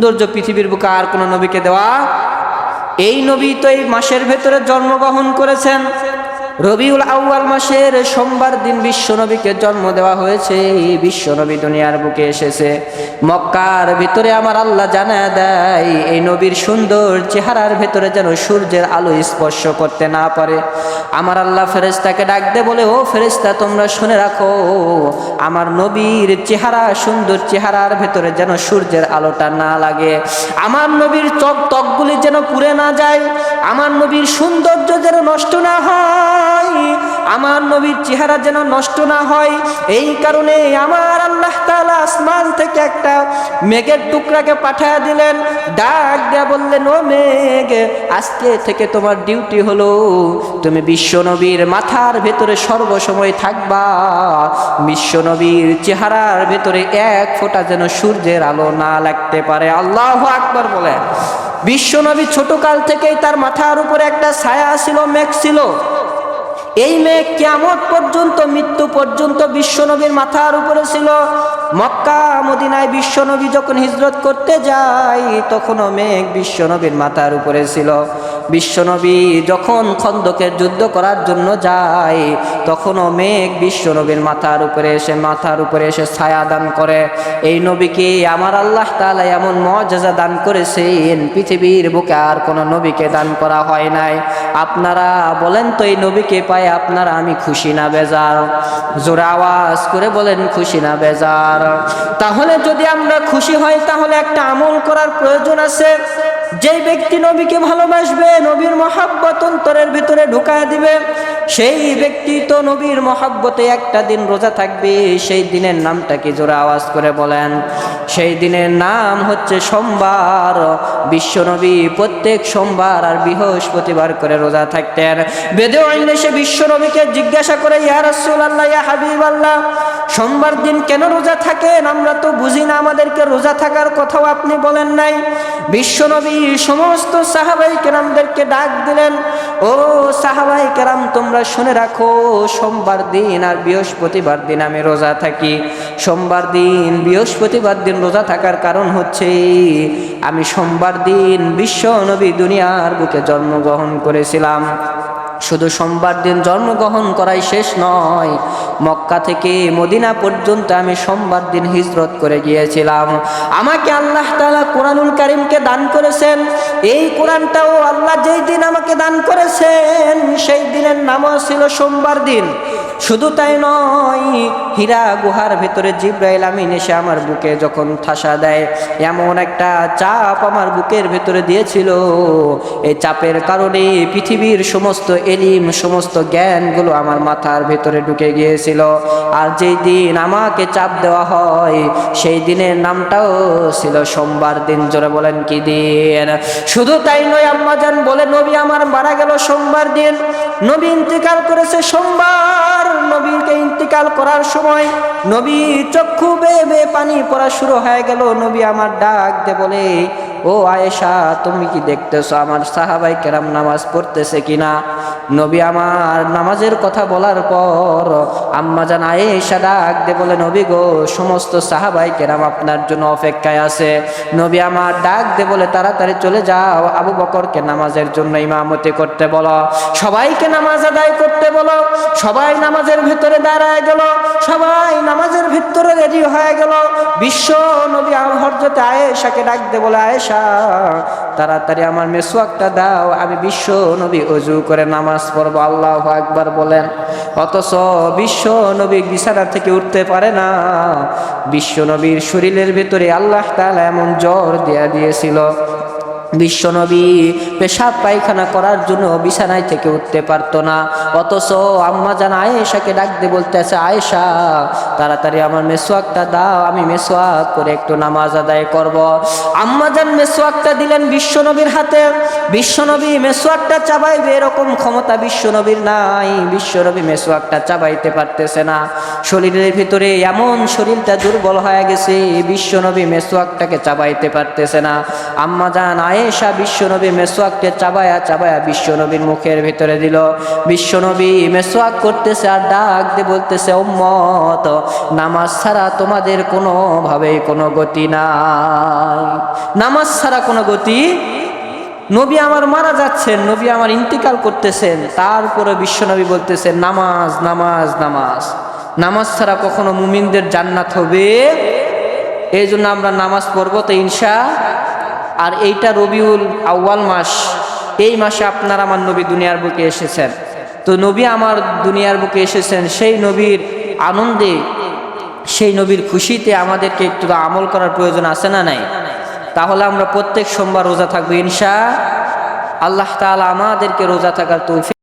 সৌন্দর্য পৃথিবীর বুকে আর কোন নবীকে দেওয়া। এই নবী তো এই মাসের ভেতরে জন্মগ্রহণ করেছেন। রবিউল আউয়াল মাসের সোমবার দিন বিশ্ব নবীকে জন্ম দেওয়া হয়েছে। বিশ্ব নবী দুনিয়ার বুকে এসেছে। মক্কার ভিতরে আমার আল্লাহ জানায় দেয় এই নবীর সুন্দর চেহারার ভেতরে যেন সূর্যের আলো স্পর্শ করতে না পারে। আমার আল্লাহ ফেরেশতাকে ডাক দে বলে, ও ফেরেশতা তোমরা শুনে রাখো, আমার নবীর চেহারা, সুন্দর চেহারার ভেতরে যেন সূর্যের আলোটা না লাগে, আমার নবীর ত্বকগুলি যেন পুড়ে না যায়, আমার নবীর সৌন্দর্য যেন নষ্ট না হয়, আমার নবীর চেহারা যেন নষ্ট না হয়। এই কারণে আমার আল্লাহ তাআলা আসমান থেকে একটা মেঘের টুকরাকে পাঠিয়ে দিলেন। ডাক দেয়া বললেন, ও মেঘ, আজকে থেকে তোমার ডিউটি হলো তুমি বিশ্ব নবীর মাথার ভেতরে সর্বসময় থাকবা। বিশ্ব নবীর চেহারার ভেতরে এক ফোঁটা যেন সূর্যের আলো না লাগতে পারে। আল্লাহু আকবার বলে। বিশ্ব নবী ছোটকাল থেকেই তার মাথার উপরে একটা ছায়া ছিল, মেঘ ছিল। এই মেঘ কিয়ামত পর্যন্ত, মৃত্যু পর্যন্ত বিশ্ব নবীর মাথার উপরে ছিল। মক্কা মদিনায় বিশ্ব নবী যখন হিজরত করতে যায় তখনও মেঘ বিশ্ব নবীর মাথার উপরে ছিল। বিশ্ব নবী যখন খন্দকের যুদ্ধ করার জন্য যায় তখনও মেঘ বিশ্ব নবীর মাথার উপরে এসে ছায়া দান করে। এই নবীকে আমার আল্লাহ তাআলা এমন মুআজিজা দান করেছেন, পৃথিবীর বুকে আর কোনো নবীকে দান করা হয় নাই। আপনারা বলেন তো, এই নবীকে পায় আপনারা আমি খুশি না বেজার? জোরে আওয়াজ করে বলেন, খুশি না বেজার? তাহলে যদি আমরা খুশি হই তাহলে একটা আমল করার প্রয়োজন আছে। যে ব্যক্তি নবীকে ভালোবাসবে, নবীর মহব্বত অন্তরের ভিতরে ঢুকায় দিবে, সেই ব্যক্তি তো নবীর মহব্বতে একটা দিন রোজা থাকবে। সেই দিনের নামটা কি? জোরে আওয়াজ করে বলেন। সেই দিনের নাম হচ্ছে সোমবার। বিশ্ব নবী প্রত্যেক সোমবার আর বৃহস্পতিবার করে রোজা থাকতেন। বেদুইন এসে বিশ্ব নবীকে জিজ্ঞাসা করে, ইয়া রাসূলুল্লাহ, ইয়া হাবিবাল্লাহ, সোমবার দিন কেন রোজা থাকেন? আমরা তো বুঝি না, আমাদেরকে রোজা থাকার কথাও আপনি বলেন নাই। বিশ্ব নবী সমস্ত সাহাবাই কেরামদেরকে ডাক দিলেন, ও সাহাবাই কেরাম, তোমরা শুনে রাখো, সোমবার দিন আর বৃহস্পতিবার দিন আমি রোজা থাকি। সোমবার দিন বৃহস্পতিবার দিন রোজা থাকার কারণ হচ্ছে আমি সোমবার দিন বিশ্ব নবী দুনিয়ার বুকে জন্মগ্রহণ করেছিলাম। শুধু সোমবার দিন জন্মগ্রহণ করাই শেষ নয়, মক্কা থেকে মদিনা পর্যন্ত আমি সোমবার দিন হিজরত করে গিয়েছিলাম। আমাকে আল্লাহ তাআলা কোরআনুল কারীমকে দান করেছেন। এই কোরআনটাও আল্লাহ যেই দিন আমাকে দান করেছেন সেই দিনের নামও ছিল সোমবার দিন। শুধু তাই নয়, হীরা গুহার ভেতরে জিবরাইল আমিন এসে আমার বুকে যখন ঠাসা দেয়, এমন একটা চাপ আমার বুকের ভেতরে দিয়েছিল, এই চাপের কারণে পৃথিবীর সমস্ত এলিম, সমস্ত জ্ঞানগুলো আমার মাথার ভেতরে ঢুকে গিয়েছিল। আর যেই দিন আমাকে চাপ দেওয়া হয় সেই দিনের নামটাও ছিল সোমবার দিন। জোরে বলেন, কি দিন? শুধু তাই নয়, আম্মাজান বলে, নবী আমার মারা গেল সোমবার দিন, নবী ইন্তেকাল করেছে সোমবার। নবীকে ইন্তেকাল করার সময় নবী চক্ষু বেয়ে বেয়ে পানি পড়া শুরু হয়ে গেল। নবী আমার ডাক দে বলে, ও আয়েশা, তুমি কি দেখতেছো আমার সাহাবাই কেরাম নামাজ পড়তেছে কিনা? নবী আমার নামাজের কথা বলার পর আম্মাজান আয়েশা ডাক দে বলে, নবী গো, সমস্ত সাহাবাই কেরাম আপনার জন্য অপেক্ষায় আছে। নবী আমার ডাক দে বলে, তাড়াতাড়ি চলে যাও, আবু বকরকে নামাজের জন্য ইমামতি করতে বলো, সবাইকে নামাজ আদায় করতে বলো। সবাই নামাজের ভিতরে দাঁড়ায় গেল, সবাই নামাজের ভিতরে রেডি হয়ে গেল। বিশ্ব নবী হযরত আয়েশাকে ডাক দে বলে, আয়েশা, তাড়াতাড়ি আমার মেসওয়াকটা দাও, আমি বিশ্ব নবী ওযু করে নামাজ পড়বো। আল্লাহু আকবার বলেন। অথচ বিশ্ব নবী বিছানা থেকে উঠতে পারে না। বিশ্ব নবীর শরীরের ভিতরে আল্লাহ তাআলা এমন জ্বর দিয়েছিল, বিশ্বনবী পেশাব পায়খানা করার জন্য বিছানায় থেকে উঠতে পারতো না। অথচ আম্মাজান আয়েশাকে ডাক দিয়ে বলতেছে, আয়েশা, তাড়াতাড়ি আমার মেসওয়াকটা দাও, আমি মেসওয়াক করে একটু নামাজ আদায় করব। আম্মাজান মেসওয়াকটা দিলেন বিশ্বনবীর হাতে। বিশ্বনবী মেসওয়াকটা চাবাইবে এরকম ক্ষমতা বিশ্বনবীর নাই। বিশ্বনবী মেসওয়াকটা চাবাইতে পারতেছে না। শরীরের ভিতরে এমন শরীরটা দুর্বল হয়ে গেছে, বিশ্বনবী মেসওয়াকটাকে চাবাইতে পারতেছে না। আম্মাজান আয়েশা বিশ্বনবী মেসওয়াককে চাবায়া চাবায়া বিশ্বনবীর মুখের ভিতরে দিল। বিশ্বনবী মেসওয়াক করতেছে আর ডাক দিয়ে বলতেছে, উম্মত, নামাজ ছাড়া তোমাদের কোনোভাবেই কোনো গতি নাই, নামাজ ছাড়া কোনো গতি। নবী আমার মারা যাচ্ছেন, নবী আমার ইন্তিকাল করতেছেন, তারপরে বিশ্বনবী বলতেছেন নামাজ নামাজ নামাজ, নামাজ ছাড়া কখনো মুমিনদের জান্নাত হবে। এই জন্য আমরা নামাজ পড়বো তো ইনশা। আর এইটা রবিউল আউয়াল মাস, এই মাসে আপনার আমার নবী দুনিয়ার বুকে এসেছেন। তো নবী আমার দুনিয়ার বুকে এসেছেন, সেই নবীর আনন্দে, সেই নবীর খুশিতে আমাদেরকে একটু আমল করার প্রয়োজন আছে না নাই? তাহলে আমরা প্রত্যেক সোমবার রোজা থাকবো ইনশা আল্লাহ তাআলা আমাদেরকে রোজা থাকার তৌফিক